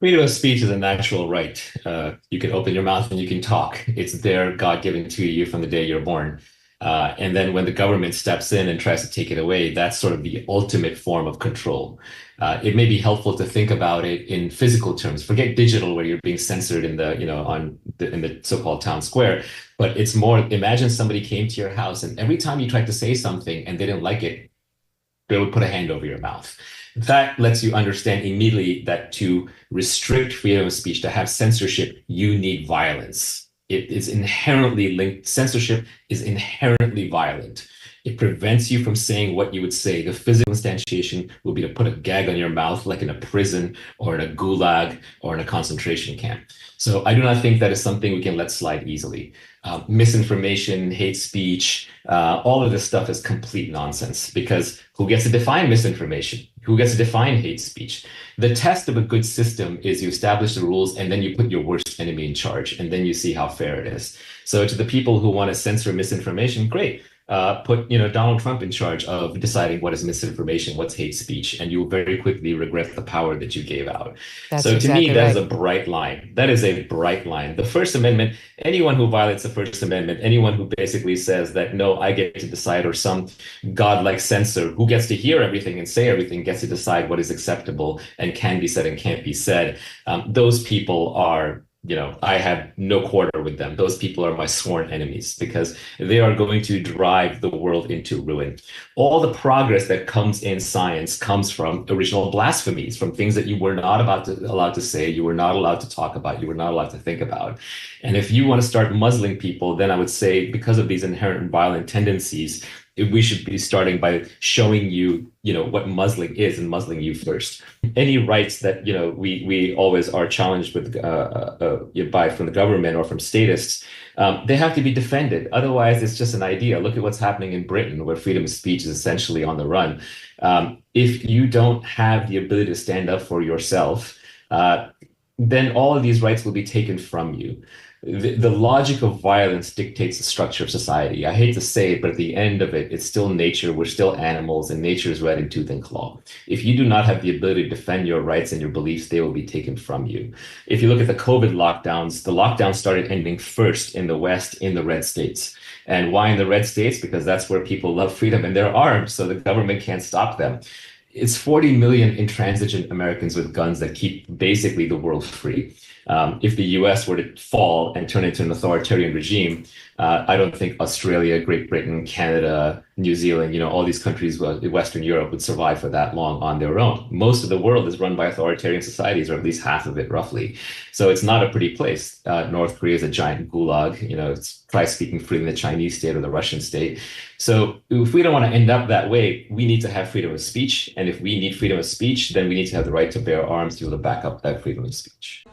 Freedom of speech is a natural right. You can open your mouth and you can talk. It's there, God given to you from the day you're born. And then when the government steps in and tries to take it away, that's sort of the ultimate form of control. It may be helpful to think about it in physical terms. Forget digital, where you're being censored in in the so-called town square. But it's more, imagine somebody came to your house and every time you tried to say something and they didn't like it, they would put a hand over your mouth. That lets you understand immediately that to restrict freedom of speech, to have censorship, you need violence. It is inherently linked. Censorship is inherently violent. It prevents you from saying what you would say. The physical instantiation will be to put a gag on your mouth, like in a prison or in a gulag or in a concentration camp. So I do not think that is something we can let slide easily. Misinformation, hate speech, all of this stuff is complete nonsense because who gets to define misinformation? Who gets to define hate speech? The test of a good system is you establish the rules and then you put your worst enemy in charge and then you see how fair it is. So to the people who want to censor misinformation, great. Put Donald Trump in charge of deciding what is misinformation, what's hate speech, and you will very quickly regret the power that you gave out. That's So to me, exactly that is right. a bright line. That is a bright line. The First Amendment, anyone who violates the First Amendment, anyone who basically says that no, I get to decide, or some godlike censor who gets to hear everything and say everything gets to decide what is acceptable and can be said and can't be said. Those people are I have no quarter with them. Those people are my sworn enemies because they are going to drive the world into ruin. All the progress that comes in science comes from original blasphemies, from things that you were not allowed to say, you were not allowed to talk about, you were not allowed to think about. And if you want to start muzzling people, then I would say because of these inherent violent tendencies, we should be starting by showing you, what muzzling is and muzzling you first. Any rights that, we always are challenged with by from the government or from statists, they have to be defended. Otherwise, it's just an idea. Look at what's happening in Britain, where freedom of speech is essentially on the run. If you don't have the ability to stand up for yourself, then all of these rights will be taken from you. The logic of violence dictates the structure of society. I hate to say it, but at the end of it, it's still nature. We're still animals, and nature is red in tooth and claw. If you do not have the ability to defend your rights and your beliefs, they will be taken from you. If you look at the COVID lockdowns, the lockdowns started ending first in the West, in the red states. And why in the red states? Because that's where people love freedom and they're armed, so the government can't stop them. It's 40 million intransigent Americans with guns that keep basically the world free. If the US were to fall and turn into an authoritarian regime, I don't think Australia, Great Britain, Canada, New Zealand, all these countries, well, Western Europe would survive for that long on their own. Most of the world is run by authoritarian societies, or at least half of it, roughly. So it's not a pretty place. North Korea is a giant gulag. Try speaking freely in the Chinese state or the Russian state. So if we don't want to end up that way, we need to have freedom of speech. And if we need freedom of speech, then we need to have the right to bear arms to be able to back up that freedom of speech.